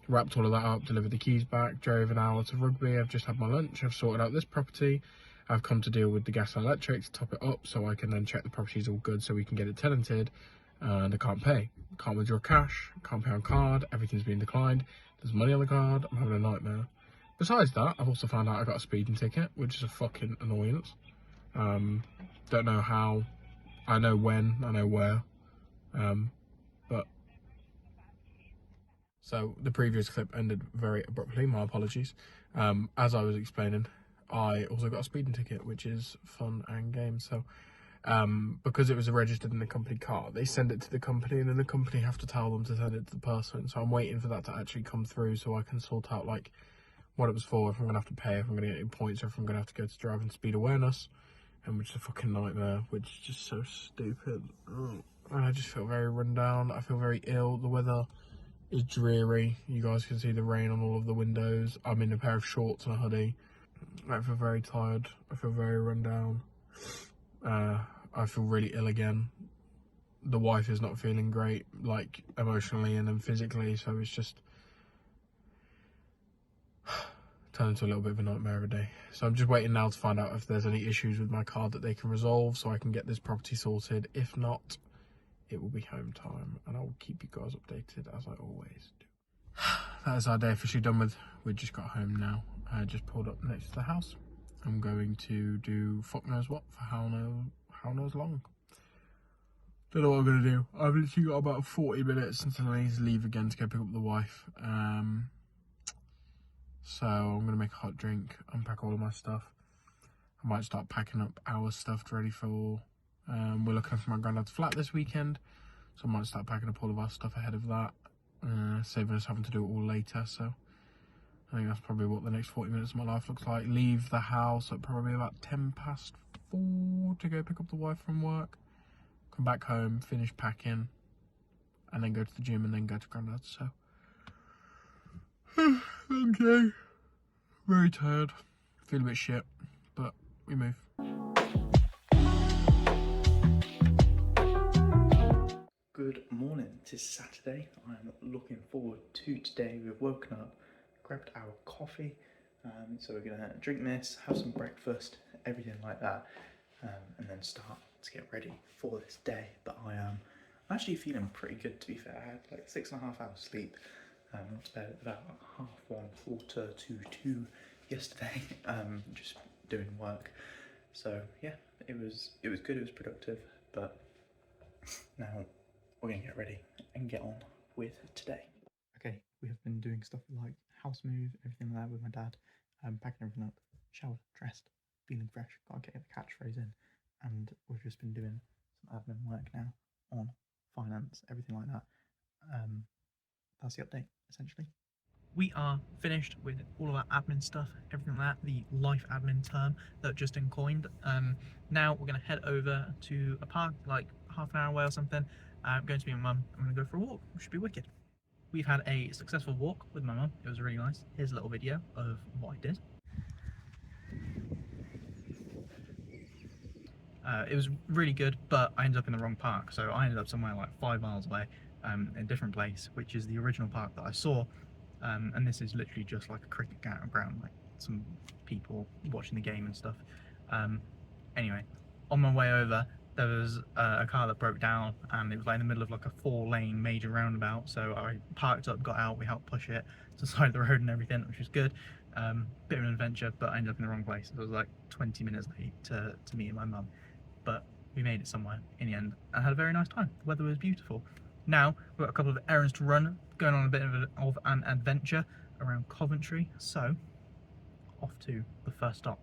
Wrapped all of that up, delivered the keys back, drove an hour to rugby. I've just had my lunch. I've sorted out this property. I've come to deal with the gas and electric to top it up, so I can then check the property's all good, so we can get it tenanted. And I can't pay. Can't withdraw cash. Can't pay on card. Everything's been declined. There's money on the card. I'm having a nightmare. Besides that, I've also found out I got a speeding ticket, which is a fucking annoyance. Don't know how. I know when. I know where. But so the previous clip ended very abruptly. My apologies. As I was explaining, I also got a speeding ticket, which is fun and games. So because it was registered in the company car, they send it to the company, and then the company have to tell them to send it to the person. So I'm waiting for that to actually come through, so I can sort out what it was for, if I'm gonna have to pay, if I'm gonna get any points, or if I'm gonna have to go to driving speed awareness, and which is a fucking nightmare, which is just so stupid. And I just feel very run down. I feel very ill. The weather is dreary. You guys can see the rain on all of the windows. I'm in a pair of shorts and a hoodie. I feel very tired. I feel very run down. I feel really ill again. The wife is not feeling great, emotionally and then physically, so it's just turned into a little bit of a nightmare of a day. So I'm just waiting now to find out if there's any issues with my card that they can resolve, so I can get this property sorted. If not, it will be home time, and I will keep you guys updated as I always do. That is our day officially done with. We just got home now. I just pulled up next to the house. I'm going to do fuck knows what for how knows long. Don't know what I'm going to do. I've literally got about 40 minutes until I need to leave again to go pick up the wife. So I'm going to make a hot drink, unpack all of my stuff. I might start packing up our stuff ready for... we're looking for my granddad's flat this weekend, so I might start packing up all of our stuff ahead of that, saving us having to do it all later. So I think that's probably what the next 40 minutes of my life looks like. Leave the house at probably about 4:10 to go pick up the wife from work. Come back home, finish packing, and then go to the gym, and then go to granddad's. So okay, very tired, feel a bit shit, but we move. Good morning, it is Saturday. I'm looking forward to today. We've woken up, grabbed our coffee, so we're gonna drink this, have some breakfast, everything like that, and then start to get ready for this day. But I'm actually feeling pretty good, to be fair. I had 6.5 hours sleep. Went to bed at about 1:30, 1:45 yesterday, just doing work. So yeah, it was good, it was productive, but now we're gonna get ready and get on with today. Okay, we have been doing stuff like house move, everything like that with my dad, packing everything up, showered, dressed, feeling fresh, gotta get the catchphrase in, and we've just been doing some admin work now on finance, everything like that. That's the update, essentially. We are finished with all of our admin stuff, everything like that, the life admin term that Justin coined. Now we're going to head over to a park, like half an hour away or something, I'm going to be with my mum. I'm going to go for a walk, which should be wicked. We've had a successful walk with my mum. It was really nice. Here's a little video of what I did. It was really good, but I ended up in the wrong park. So I ended up somewhere like 5 miles away, in a different place, which is the original park that I saw. And this is literally just like a cricket ground, like some people watching the game and stuff. Anyway, on my way over, there was a car that broke down, and it was like in the middle of like a 4-lane major roundabout. So I parked up, got out, we helped push it to the side of the road and everything, which was good. Bit of an adventure, but I ended up in the wrong place. So I was like 20 minutes late to meet my mum, but we made it somewhere in the end and had a very nice time. The weather was beautiful. Now we've got a couple of errands to run, going on a bit of an adventure around Coventry. So off to the first stop.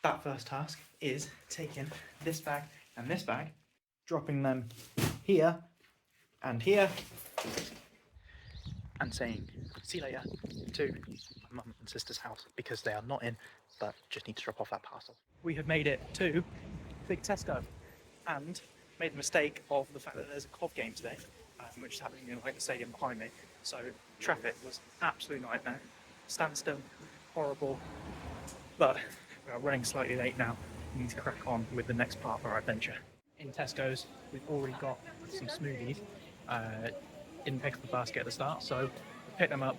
That first task is taking this bag and this bag, dropping them here and here, and saying see you later to my mum and sister's house, because they are not in, but just need to drop off that parcel. We have made it to Big Tesco and made the mistake of the fact that there's a COV game today, which is happening in like the stadium behind me. So traffic was absolute nightmare, standstill, horrible, but we are running slightly late now. We need to crack on with the next part of our adventure. In Tesco's, we've already got some smoothies. Didn't pick up the basket at the start, so picked them up,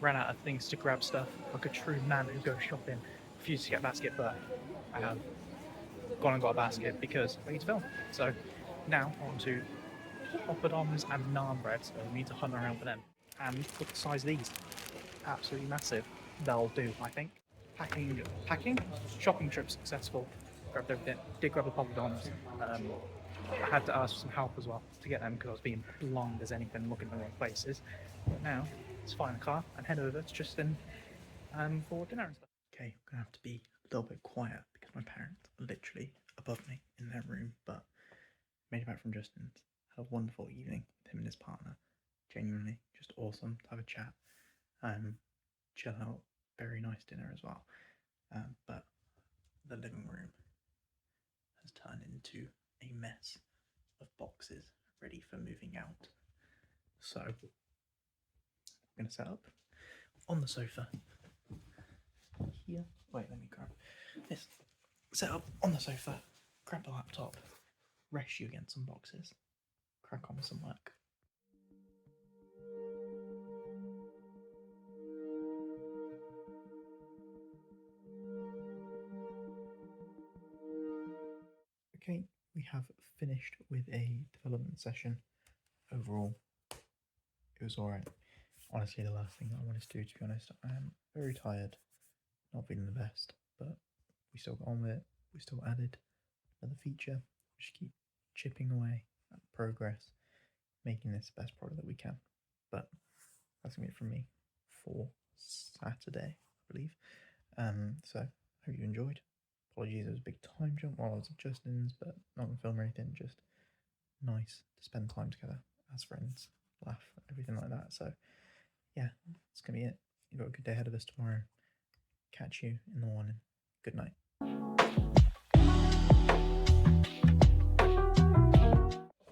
ran out of things to grab stuff. Like a true man who goes shopping, refused to get a basket, but I have gone and got a basket because I need to film. So now on to poppadoms and naan bread, so we need to hunt around for them. And look at the size of these. Absolutely massive. They'll do, I think. Packing? Shopping trip successful. Grabbed everything. Did grab the poppadoms. I had to ask for some help as well to get them because I was being blind as anything, looking in the wrong places. But now, let's find a car and head over to Justin for dinner and stuff. Okay, I'm gonna have to be a little bit quiet because my parents are literally above me in their room, but made it back from Justin's. Had a wonderful evening with him and his partner. Genuinely just awesome to have a chat. Chill out. Very nice dinner as well. But the living room has turned into a mess of boxes ready for moving out. So I'm going to set up on the sofa here. Wait, let me grab this. Set up on the sofa, grab the laptop, rest you against some boxes, crack on with some work. Okay, we have finished with a development session. Overall, it was alright. Honestly, the last thing that I wanted to do, to be honest, I am very tired, not feeling the best, but we still got on with it. We still added another feature. We just keep chipping away at progress, making this the best product that we can. But that's gonna be it from me for Saturday, I believe. So hope you enjoyed. Apologies, it was a big time jump while I was at Justin's, but not gonna film or anything, just nice to spend time together as friends, laugh, everything like that. So yeah, that's gonna be it. You've got a good day ahead of us tomorrow. Catch you in the morning. Good night.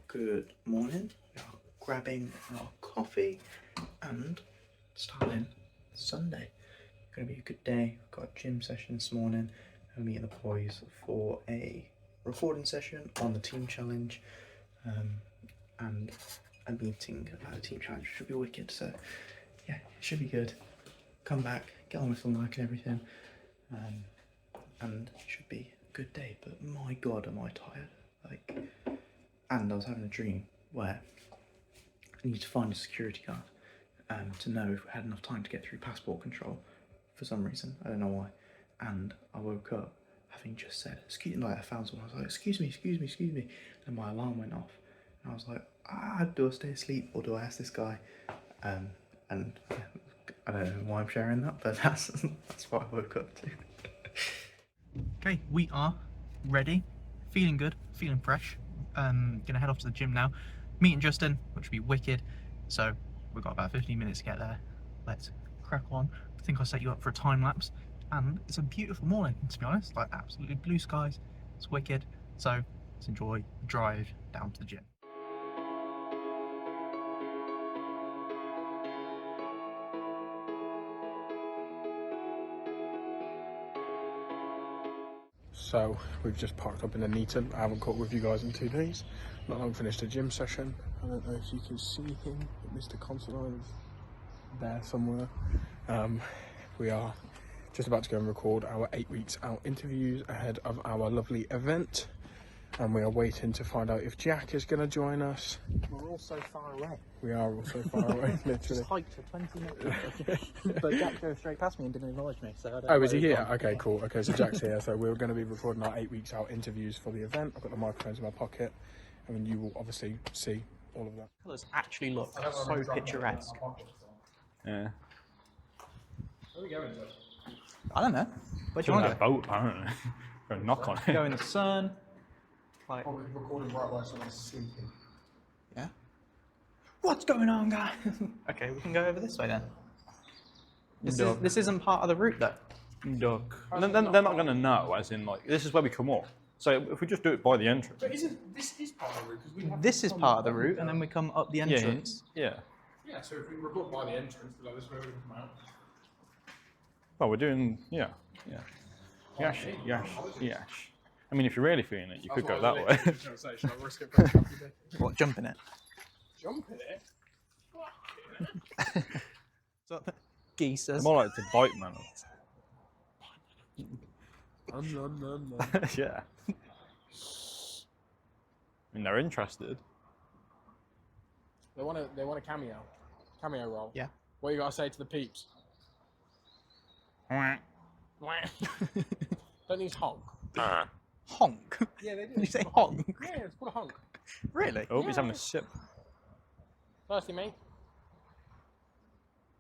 Good morning. We are grabbing our coffee and starting Sunday. Gonna be a good day. Got a gym session this morning. I'm meeting the boys for a recording session on the team challenge, and a meeting about a team challenge, which should be wicked. So yeah, it should be good. Come back, get on with some work and everything, and it should be a good day. But my god, am I tired. Like, and I was having a dream where I need to find a security guard to know if we had enough time to get through passport control for some reason. I don't know why. And I woke up having just said, excuse me, like I found someone. I was like, excuse me. And my alarm went off. And I was like, do I stay asleep or do I ask this guy? And yeah, I don't know why I'm sharing that, but that's what I woke up to. Okay, we are ready, feeling good, feeling fresh. Gonna head off to the gym now, meeting Justin, which will be wicked. So we've got about 15 minutes to get there. Let's crack on. I think I'll set you up for a time lapse. And it's a beautiful morning, to be honest, like absolutely blue skies. It's wicked. So let's enjoy the drive down to the gym. So we've just parked up in Nuneaton. I haven't caught with you guys in 2 days. Not long finished a gym session. I don't know if you can see him, but Mr. Considine is there somewhere. We are just about to go and record our 8 weeks out interviews ahead of our lovely event. And we are waiting to find out if Jack is going to join us. We're all so far away. We are all so far away, literally. Just hiked for 20 minutes. But Jack drove straight past me and didn't acknowledge me. So I don't Oh, know is he where he's here? gone. Okay, cool. Okay, so Jack's here. So we're going to be recording our 8 weeks out interviews for the event. I've got the microphones in my pocket. I mean, you will obviously see all of that. Colours actually look so picturesque. Yeah. Where are we going, Joe? I don't know. Where do you On want that to go? boat, apparently. Go and knock on it. Go in the sun. Like, Probably recording right while someone's sleeping. yeah. What's going on, guys? Okay, we can go over this way then. This isn't part of the route though. Duck. And then they're not going to know, as in, like, this is where we come up. So if we just do it by the entrance. But isn't this is part of the route? Because we have This to is come part of the down route, the- and then we come up the entrance. Yeah. Yeah, so if we record by the entrance, like this way we can come out. Well, we're doing, yeah. Yash. I mean, if you're really feeling it, you could go that way. Should I risk it for a coffee day? What, jump in it? Jump in it? So, geezers. More like to bite, man. No. Yeah. I mean, they're interested. They want a cameo role. Yeah. What you gotta say to the peeps? Don't use honk. Honk. Yeah, they do. Did you say It's called a honk? Yeah, it's called a honk. Really? I hope he's having a sip. Thirsty, mate?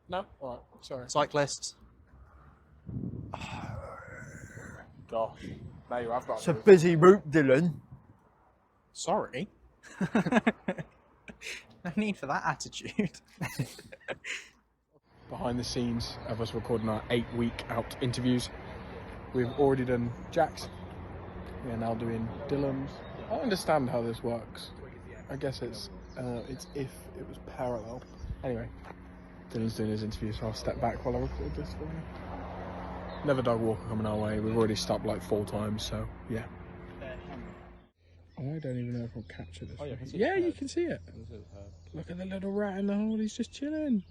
No? Alright, sorry. Cyclists. Gosh. Now you have got It's a busy route, Dylan. Sorry. No need for that attitude. Behind the scenes of us recording our 8 week out interviews. We've already done Jack's. We are now doing Dylan's. I don't understand how this works. I guess it's if it was parallel. Anyway, Dylan's doing his interview, so I'll step back while I record this for you. Another dog walker coming our way. We've already stopped like 4 times, so yeah. I don't even know if I'll capture this. Oh, yeah, I can see Yeah, his you head. can see it. Look at the little rat in the hole. He's just chilling.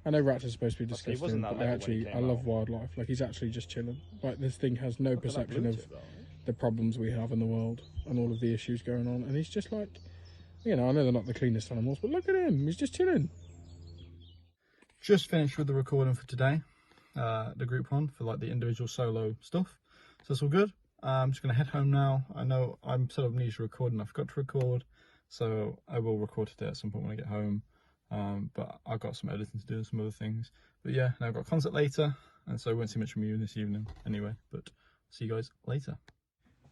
I know rats are supposed to be He disgusting, wasn't that but level when he I came love out. wildlife. Like, he's actually just chilling. Like, this thing has no Look at that perception blue of tip, though. the problems we have in the world and all of the issues going on. And he's just like, you know, I know they're not the cleanest animals, but look at him. He's just chilling. Just finished with the recording for today. The group one for like the individual solo stuff. So that's all good. I'm just going to head home now. I know I'm sort of new to recording. I forgot to record. So I will record today at some point when I get home. But I've got some editing to do and some other things. But yeah, now I've got a concert later, and so I won't see much from you this evening anyway. But see you guys later.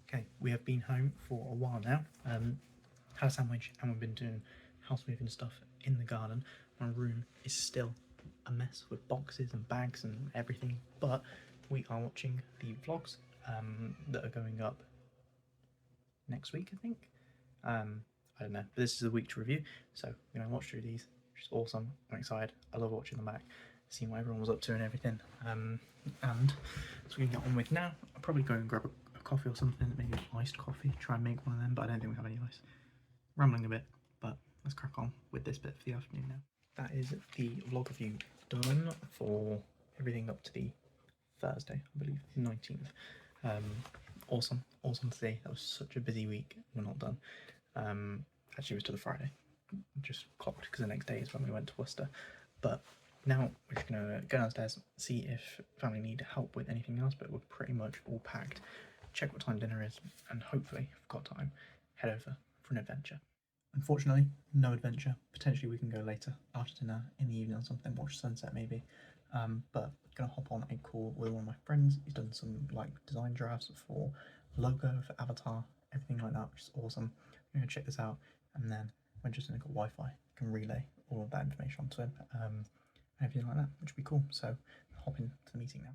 Okay, we have been home for a while now. Had a sandwich, and we've been doing house moving stuff in the garden. My room is still a mess with boxes and bags and everything, but we are watching the vlogs that are going up next week, I think. I don't know, but this is a week to review, so we're going to watch through these, which is awesome. I'm excited. I love watching them back, seeing what everyone was up to and everything. And so we can get on with now. I'll probably go and grab a coffee or something, maybe an iced coffee, try and make one of them, but I don't think we have any ice. Rambling a bit, but let's crack on with this bit for the afternoon now. That is the vlog review done for everything up to the Thursday, I believe, 19th. Awesome to see. That was such a busy week. We're not done. Actually, it was to the Friday. Just clocked because the next day is when we went to Worcester. But now we're just gonna go downstairs, see if family need help with anything else. But we're pretty much all packed. Check what time dinner is, and hopefully, if we've got time, head over for an adventure. Unfortunately, no adventure. Potentially we can go later after dinner in the evening or something, watch sunset maybe. But gonna hop on a call with one of my friends. He's done some like design drafts for logo, for avatar, everything like that, which is awesome. I'm gonna check this out, and then when Justin got Wi-Fi, can relay all of that information onto him, and everything like that, which would be cool. So hop into the meeting now.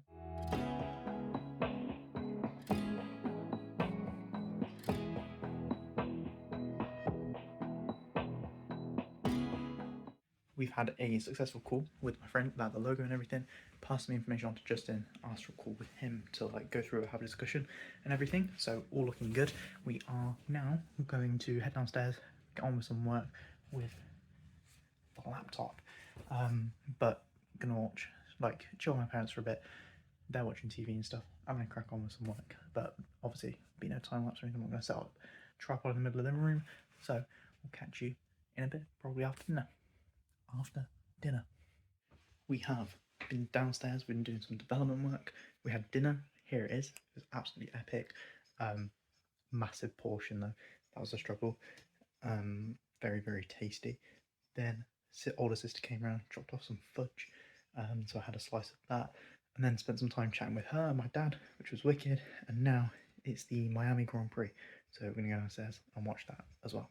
We we've had a successful call with my friend about the logo and everything. Passed some information on to Justin, asked for a call with him to like go through it, have a discussion and everything. So all looking good. We are now going to head downstairs, get on with some work with the laptop. But gonna watch, like, chill with my parents for a bit. They're watching TV and stuff. I'm gonna crack on with some work, but obviously be no time lapse or anything. I'm gonna set up a tripod in the middle of the living room. So we'll catch you in a bit, probably after dinner. We have been downstairs, we've been doing some development work. We had dinner. Here it is. It was absolutely epic. Massive portion though. That was a struggle. Very, very tasty. Then older sister came around, dropped off some fudge. So I had a slice of that, and then spent some time chatting with her and my dad, which was wicked. And now it's the Miami Grand Prix, so we're gonna go downstairs and watch that as well.